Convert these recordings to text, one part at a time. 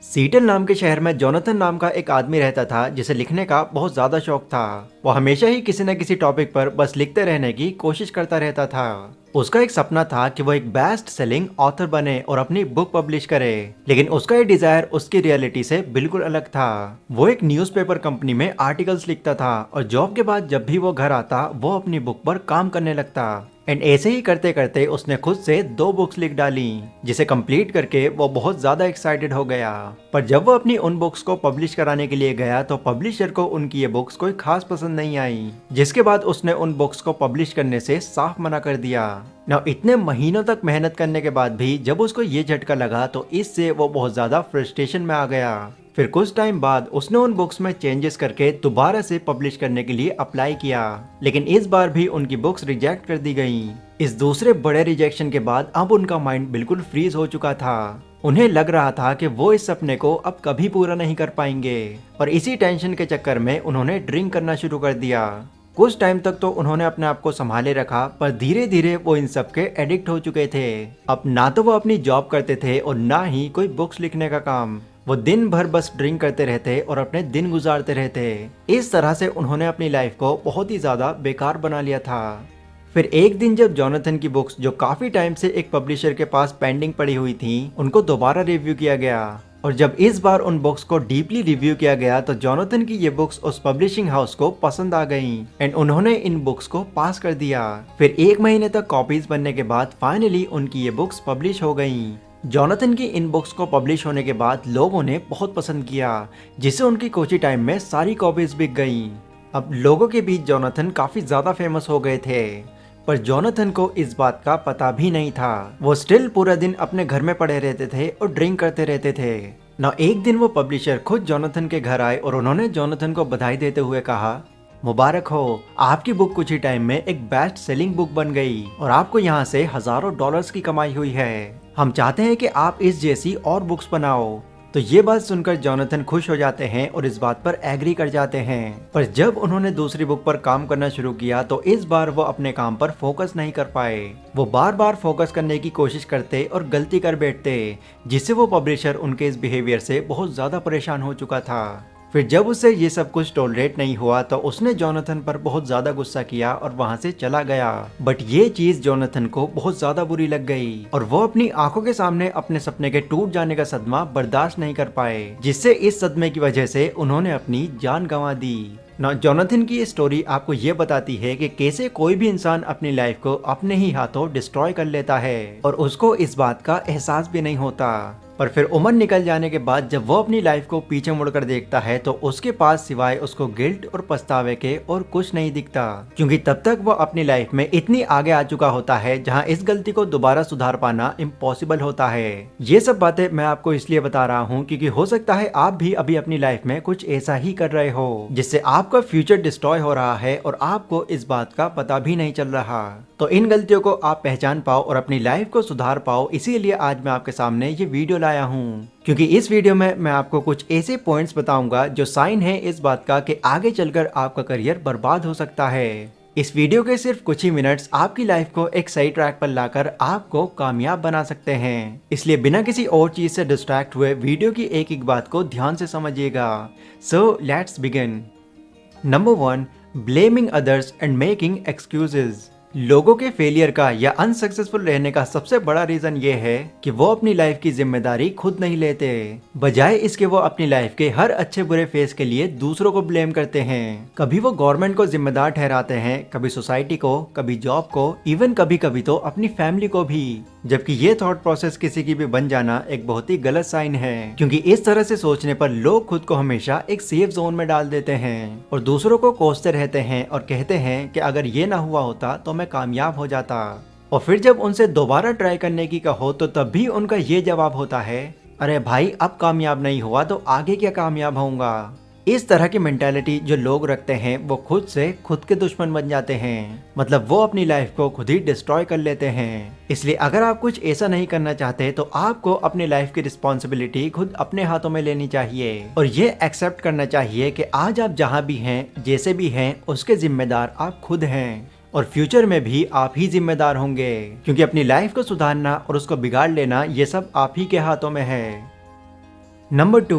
सीटल नाम के शहर में जोनाथन नाम का एक आदमी रहता था जिसे लिखने का बहुत ज्यादा शौक था। वो हमेशा ही किसी न किसी टॉपिक पर बस लिखते रहने की कोशिश करता रहता था। उसका एक सपना था कि वो एक बेस्ट सेलिंग ऑथर बने और अपनी बुक पब्लिश करे, लेकिन उसका ये डिजायर उसकी रियलिटी से बिल्कुल अलग था। वो एक न्यूज़पेपर कंपनी में आर्टिकल्स लिखता था और जॉब के बाद जब भी वो घर आता वो अपनी बुक पर काम करने लगता। एंड ऐसे ही करते करते उसने खुद से 2 बुक्स लिख डाली, जिसे कंप्लीट करके वो बहुत ज्यादा एक्साइटेड हो गया। पर जब वो अपनी उन बुक्स को पब्लिश कराने के लिए गया तो पब्लिशर को उनकी ये बुक्स कोई खास पसंद नहीं आई, जिसके बाद उसने उन बुक्स को पब्लिश करने से साफ मना कर दिया। ना इतने महीनों तक मेहनत करने के बाद भी जब उसको ये झटका लगा तो इससे वो बहुत ज्यादा फ्रस्ट्रेशन में आ गया। फिर कुछ टाइम बाद उसने उन बुक्स में चेंजेस करके दोबारा से पब्लिश करने के लिए अप्लाई किया, लेकिन इस बार भी उनकी बुक्स रिजेक्ट कर दी गई। इस दूसरे बड़े रिजेक्शन के बाद अब उनका माइंड बिल्कुल फ्रीज हो चुका था। उन्हें लग रहा था कि वो इस सपने को अब कभी पूरा नहीं कर पाएंगे, और इसी टेंशन के चक्कर में उन्होंने ड्रिंक करना शुरू कर दिया। कुछ टाइम तक तो उन्होंने अपने आप को संभाले रखा, पर धीरे धीरे वो इन सब के एडिक्ट हो चुके थे। अब ना तो वो अपनी जॉब करते थे और ना ही कोई बुक्स लिखने का काम। वो दिन भर बस ड्रिंक करते रहते और अपने दिन गुजारते रहते। इस तरह से उन्होंने अपनी लाइफ को बहुत ही ज्यादा बेकार बना लिया था। फिर एक दिन जब जोनाथन की बुक्स जो काफी टाइम से एक पब्लिशर के पास पेंडिंग पड़ी हुई थी, उनको दोबारा रिव्यू किया गया, और जब इस बार उन बुक्स को डीपली रिव्यू किया गया तो जोनाथन की ये बुक्स उस पब्लिशिंग हाउस को पसंद आ गईं एंड उन्होंने इन बुक्स को पास कर दिया। फिर 1 महीने तक कॉपीज बनने के बाद फाइनली उनकी ये बुक्स पब्लिश हो गईं। जोनाथन की इन बुक्स को पब्लिश होने के बाद लोगों ने बहुत पसंद किया, जिससे उनकी कुछ ही टाइम में सारी कॉपीज बिक गईं। अब लोगों के बीच जोनाथन काफी ज्यादा फेमस हो गए थे, पर जोनाथन को इस बात का पता भी नहीं था। वो स्टिल पूरा दिन अपने घर में पड़े रहते थे और ड्रिंक करते रहते थे ना। एक दिन वो पब्लिशर खुद जोनाथन के घर आए और उन्होंने जोनाथन को बधाई देते हुए कहा, मुबारक हो, आपकी बुक कुछ ही टाइम में एक बेस्ट सेलिंग बुक बन गई और आपको यहाँ से हजारों डॉलर्स की कमाई हुई है। हम चाहते हैं कि आप इस जैसी और बुक्स बनाओ। तो ये बात सुनकर जोनाथन खुश हो जाते हैं और इस बात पर एग्री कर जाते हैं। पर जब उन्होंने दूसरी बुक पर काम करना शुरू किया तो इस बार वो अपने काम पर फोकस नहीं कर पाए। वो बार बार फोकस करने की कोशिश करते और गलती कर बैठते, जिससे वो पब्लिशर उनके इस बिहेवियर से बहुत ज्यादा परेशान हो चुका था। फिर जब उससे ये सब कुछ टॉलरेट नहीं हुआ तो उसने जोनाथन पर बहुत ज्यादा गुस्सा किया और वहां से चला गया। बट ये चीज जोनाथन को बहुत ज्यादा बुरी लग गई और वो अपनी आंखों के सामने अपने सपने के टूट जाने का सदमा बर्दाश्त नहीं कर पाए, जिससे इस सदमे की वजह से उन्होंने अपनी जान गंवा दी। जोनाथन की ये स्टोरी आपको ये बताती है कि कैसे कोई भी इंसान अपनी लाइफ को अपने ही हाथों डिस्ट्रॉय कर लेता है और उसको इस बात का एहसास भी नहीं होता। पर फिर उम्र निकल जाने के बाद जब वो अपनी लाइफ को पीछे मुड़कर देखता है तो उसके पास सिवाय उसको गिल्ट और पछतावे के और कुछ नहीं दिखता, क्योंकि तब तक वो अपनी लाइफ में इतनी आगे आ चुका होता है जहां इस गलती को दोबारा सुधार पाना इम्पॉसिबल होता है। ये सब बातें मैं आपको इसलिए बता रहा हूँ क्योंकि हो सकता है आप भी अभी अपनी लाइफ में कुछ ऐसा ही कर रहे हो जिससे आपका फ्यूचर डिस्ट्रॉय हो रहा है और आपको इस बात का पता भी नहीं चल रहा। तो इन गलतियों को आप पहचान पाओ और अपनी लाइफ को सुधार पाओ, इसीलिए आज मैं आपके सामने ये वीडियो लाया हूँ। क्योंकि इस वीडियो में मैं आपको कुछ ऐसे पॉइंट्स बताऊंगा जो साइन है इस बात का कि आगे चलकर आपका करियर बर्बाद हो सकता है। इस वीडियो के सिर्फ कुछ ही मिनट्स आपकी लाइफ को एक सही ट्रैक पर लाकर आपको कामयाब बना सकते हैं, इसलिए बिना किसी और चीज से डिस्ट्रैक्ट हुए वीडियो की एक एक बात को ध्यान से समझिएगा। So let's begin. Number 1, blaming others and making excuses. लोगों के फेलियर का या अनसक्सेसफुल रहने का सबसे बड़ा रीजन ये है कि वो अपनी लाइफ की जिम्मेदारी खुद नहीं लेते, बजाय इसके वो अपनी लाइफ के हर अच्छे बुरे फेस के लिए दूसरों को ब्लेम करते हैं। कभी वो गवर्नमेंट को जिम्मेदार ठहराते हैं, कभी सोसाइटी को, कभी जॉब को, इवन कभी कभी तो अपनी फैमिली को भी। जबकि ये थॉट प्रोसेस किसी की भी बन जाना एक बहुत ही गलत साइन है, क्योंकि इस तरह से सोचने पर लोग खुद को हमेशा एक सेफ जोन में डाल देते हैं और दूसरों को कोसते रहते हैं और कहते हैं कि अगर ये ना हुआ होता तो मैं कामयाब हो जाता। और फिर जब उनसे दोबारा ट्राई करने की कहो तो तब भी उनका ये जवाब होता है, अरे भाई अब कामयाब नहीं हुआ तो आगे क्या कामयाब होऊंगा। इस तरह की मेंटालिटी जो लोग रखते हैं वो खुद से खुद के दुश्मन बन जाते हैं, मतलब वो अपनी लाइफ को खुद ही डिस्ट्रॉय कर लेते हैं। इसलिए अगर आप कुछ ऐसा नहीं करना चाहते तो आपको अपनी लाइफ की रिस्पॉन्सिबिलिटी खुद अपने हाथों में लेनी चाहिए और ये एक्सेप्ट करना चाहिए कि आज आप जहाँ भी हैं, जैसे भी हैं, उसके जिम्मेदार आप खुद हैं और फ्यूचर में भी आप ही जिम्मेदार होंगे, क्योंकि अपनी लाइफ को सुधारना और उसको बिगाड़ लेना ये सब आप ही के हाथों में है। Number 2,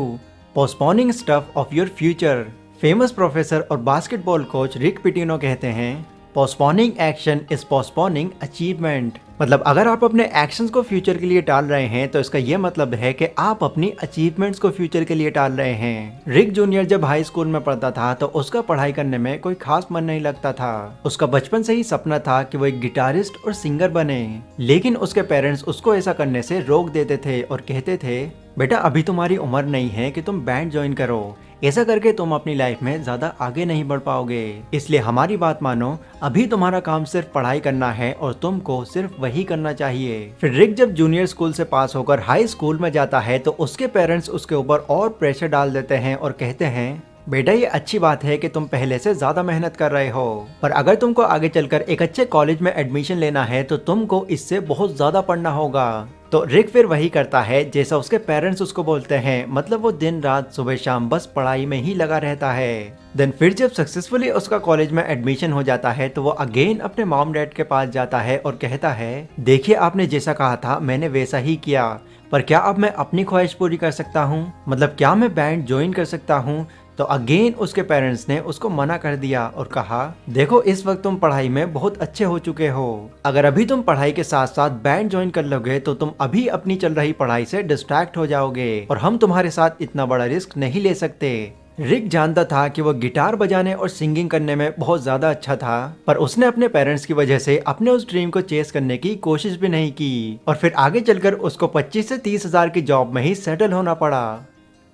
postponing stuff of your future. Famous professor और बास्केटबॉल कोच रिक पिटिनो कहते हैं, postponing action is postponing achievement. मतलब अगर आप अपने एक्शंस को फ्यूचर के लिए टाल रहे हैं तो इसका यह मतलब है कि आप अपनी अचीवमेंट्स को फ्यूचर के लिए टाल रहे हैं। रिक जूनियर जब हाई स्कूल में पढ़ता था तो उसका पढ़ाई करने में कोई खास मन नहीं लगता था। उसका बचपन से ही सपना था कि वो एक गिटारिस्ट और सिंगर बने, लेकिन उसके पेरेंट्स उसको ऐसा करने से रोक देते थे और कहते थे, बेटा अभी तुम्हारी उम्र नहीं है कि तुम बैंड ज्वाइन करो, ऐसा करके तुम अपनी लाइफ में ज्यादा आगे नहीं बढ़ पाओगे, इसलिए हमारी बात मानो, अभी तुम्हारा काम सिर्फ पढ़ाई करना है और तुमको सिर्फ वही करना चाहिए। फिर रिक जब जूनियर स्कूल से पास होकर हाई स्कूल में जाता है तो उसके पेरेंट्स उसके ऊपर और प्रेशर डाल देते हैं और कहते हैं, बेटा ये अच्छी बात है कि तुम पहले से ज्यादा मेहनत कर रहे हो, पर अगर तुमको आगे चलकर एक अच्छे कॉलेज में एडमिशन लेना है तो तुमको इससे बहुत ज्यादा पढ़ना होगा। तो रिक फिर वही करता है जैसा उसके पेरेंट्स उसको बोलते हैं, मतलब वो दिन रात सुबह शाम बस पढ़ाई में ही लगा रहता है। देन फिर जब सक्सेसफुली उसका कॉलेज में एडमिशन हो जाता है तो वो अगेन अपने मॉम डैड के पास जाता है और कहता है, देखिए आपने जैसा कहा था मैंने वैसा ही किया, पर क्या अब मैं अपनी ख्वाहिश पूरी कर सकता हूँ, मतलब क्या मैं बैंड ज्वाइन कर सकता हूँ। तो अगेन उसके पेरेंट्स ने उसको मना कर दिया और कहा, देखो इस वक्त तुम पढ़ाई में बहुत अच्छे हो चुके हो, अगर अभी तुम पढ़ाई के साथ साथ बैंड ज्वाइन कर लोगे तो तुम अभी अपनी चल रही पढ़ाई से डिस्ट्रैक्ट हो जाओगे और हम तुम्हारे साथ इतना बड़ा रिस्क नहीं ले सकते। रिक जानता था कि वो गिटार बजाने और सिंगिंग करने में बहुत ज्यादा अच्छा था, पर उसने अपने पेरेंट्स की वजह से अपने उस ड्रीम को चेस करने की कोशिश भी नहीं की और फिर आगे चलकर उसको 25 से 30 हजार की जॉब में ही सेटल होना पड़ा।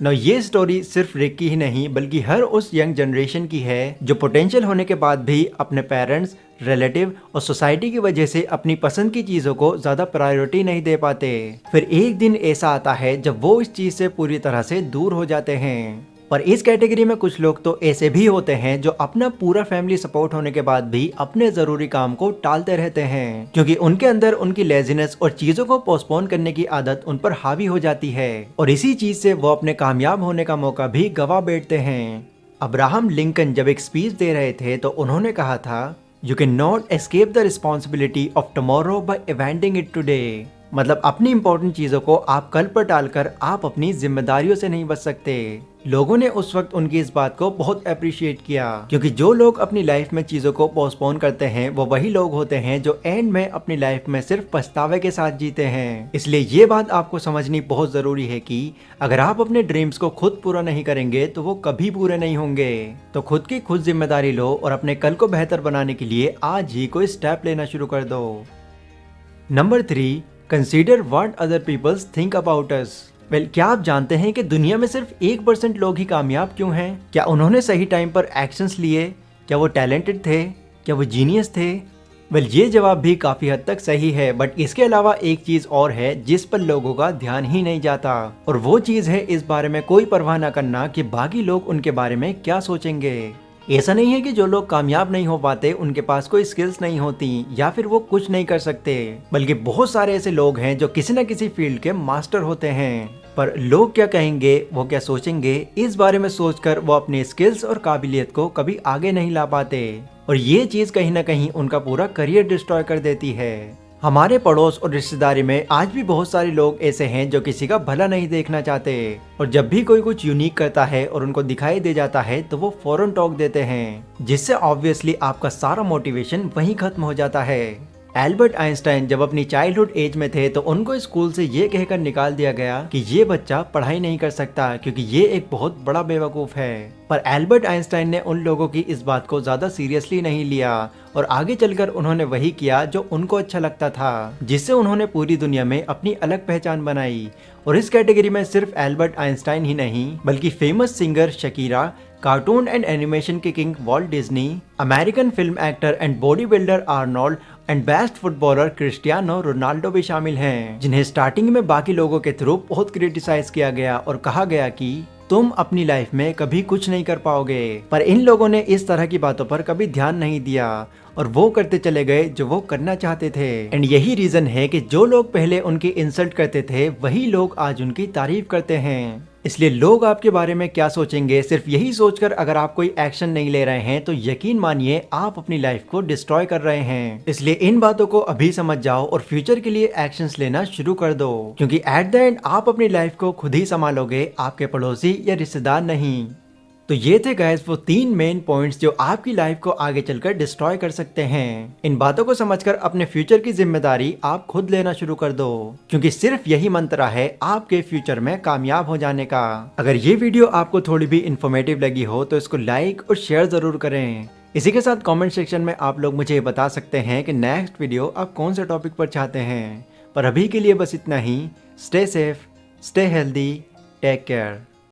ना ये स्टोरी सिर्फ रिक की ही नहीं बल्कि हर उस यंग जनरेशन की है जो पोटेंशियल होने के बाद भी अपने पेरेंट्स, रिलेटिव और सोसाइटी की वजह से अपनी पसंद की चीजों को ज्यादा प्रायोरिटी नहीं दे पाते। फिर एक दिन ऐसा आता है जब वो इस चीज से पूरी तरह से दूर हो जाते हैं। पर इस कैटेगरी में कुछ लोग तो ऐसे भी होते हैं जो अपना पूरा फैमिली सपोर्ट होने के बाद भी अपने जरूरी काम को टालते रहते हैं, क्योंकि उनके अंदर उनकी लेजीनेस और चीजों को पोस्टपोन करने की आदत उन पर हावी हो जाती है और इसी चीज से वो अपने कामयाब होने का मौका भी गवा बैठते हैं। अब्राहम लिंकन जब एक स्पीच दे रहे थे तो उन्होंने कहा था, you can not escape the responsibility of tomorrow by abandoning it today. मतलब अपनी इंपॉर्टेंट चीजों को आप कल पर टालकर आप अपनी जिम्मेदारियों से नहीं बच सकते। लोगों ने उस वक्त उनकी इस बात को बहुत अप्रिशिएट किया, क्योंकि जो लोग अपनी लाइफ में चीजों को पोस्टपोन करते हैं वो वही लोग होते हैं जो एंड में अपनी लाइफ में सिर्फ पछतावे के साथ जीते हैं। इसलिए ये बात आपको समझनी बहुत जरूरी है कि अगर आप अपने ड्रीम्स को खुद पूरा नहीं करेंगे तो वो कभी पूरे नहीं होंगे। तो खुद की खुद जिम्मेदारी लो और अपने कल को बेहतर बनाने के लिए आज ही कोई स्टेप लेना शुरू कर दो। Number 3, consider what other peoples think about us. क्या आप जानते हैं कि दुनिया में सिर्फ 1% लोग ही कामयाब क्यों हैं? क्या उन्होंने सही टाइम पर एक्शंस लिए? क्या वो टैलेंटेड थे? क्या वो जीनियस थे? ये जवाब भी काफी हद तक सही है, बट इसके अलावा एक चीज और है जिस पर लोगों का ध्यान ही नहीं जाता, और वो चीज है इस बारे में कोई परवाह न करना कि बाकी लोग उनके बारे में क्या सोचेंगे। ऐसा नहीं है कि जो लोग कामयाब नहीं हो पाते उनके पास कोई स्किल्स नहीं होती या फिर वो कुछ नहीं कर सकते, बल्कि बहुत सारे ऐसे लोग हैं जो किसी न किसी फील्ड के मास्टर होते हैं, पर लोग क्या कहेंगे, वो क्या सोचेंगे, इस बारे में सोचकर वो अपने स्किल्स और काबिलियत को कभी आगे नहीं ला पाते, और ये चीज कहीं ना कहीं उनका पूरा करियर डिस्ट्रॉय कर देती है। हमारे पड़ोस और रिश्तेदारी में आज भी बहुत सारे लोग ऐसे हैं जो किसी का भला नहीं देखना चाहते, और जब भी कोई कुछ यूनिक करता है और उनको दिखाई दे जाता है तो वो फौरन टोक देते हैं, जिससे ऑब्वियसली आपका सारा मोटिवेशन वहीं खत्म हो जाता है। एल्बर्ट आइंस्टाइन जब अपनी चाइल्डहुड एज में थे तो उनको स्कूल से ये कहकर निकाल दिया गया कि ये बच्चा पढ़ाई नहीं कर सकता क्योंकि ये एक बहुत बड़ा बेवकूफ है। पर एल्बर्ट आइंस्टाइन ने उन लोगों की इस बात को ज्यादा सीरियसली नहीं लिया और आगे चलकर उन्होंने वही किया जो उनको अच्छा लगता था, जिससे उन्होंने पूरी दुनिया में अपनी अलग पहचान बनाई। और इस कैटेगरी में सिर्फ एल्बर्ट आइंस्टाइन ही नहीं बल्कि famous singer Shakira, cartoon and animation के king Walt Disney, American film actor and body builder Arnold and best footballer Cristiano Ronaldo भी शामिल हैं, जिन्हें स्टार्टिंग में बाकी लोगों के थ्रू बहुत क्रिटिसाइज किया गया और कहा गया कि तुम अपनी लाइफ में कभी कुछ नहीं कर पाओगे। पर इन लोगों ने इस तरह की बातों पर कभी ध्यान नहीं दिया और वो करते चले गए जो वो करना चाहते थे। एंड यही रीजन है कि जो लोग पहले उनकी इंसल्ट करते थे वही लोग आज उनकी तारीफ करते हैं। इसलिए लोग आपके बारे में क्या सोचेंगे, सिर्फ यही सोचकर अगर आप कोई एक्शन नहीं ले रहे हैं तो यकीन मानिए आप अपनी लाइफ को डिस्ट्रॉय कर रहे हैं। इसलिए इन बातों को अभी समझ जाओ और फ्यूचर के लिए एक्शंस लेना शुरू कर दो, क्योंकि एट द एंड आप अपनी लाइफ को खुद ही संभालोगे, आपके पड़ोसी या रिश्तेदार नहीं। तो ये थे गाइस वो 3 मेन पॉइंट्स जो आपकी लाइफ को आगे चलकर डिस्ट्रॉय कर सकते हैं। इन बातों को समझकर अपने फ्यूचर की जिम्मेदारी आप खुद लेना शुरू कर दो, क्योंकि सिर्फ यही मंत्र है आपके फ्यूचर में कामयाब हो जाने का। अगर ये वीडियो आपको थोड़ी भी इंफॉर्मेटिव लगी हो तो इसको लाइक और शेयर जरूर करें। इसी के साथ कमेंट सेक्शन में आप लोग मुझे बता सकते हैं कि नेक्स्ट वीडियो आप कौन से टॉपिक पर चाहते हैं। पर अभी के लिए बस इतना ही। Stay safe, stay healthy, take care.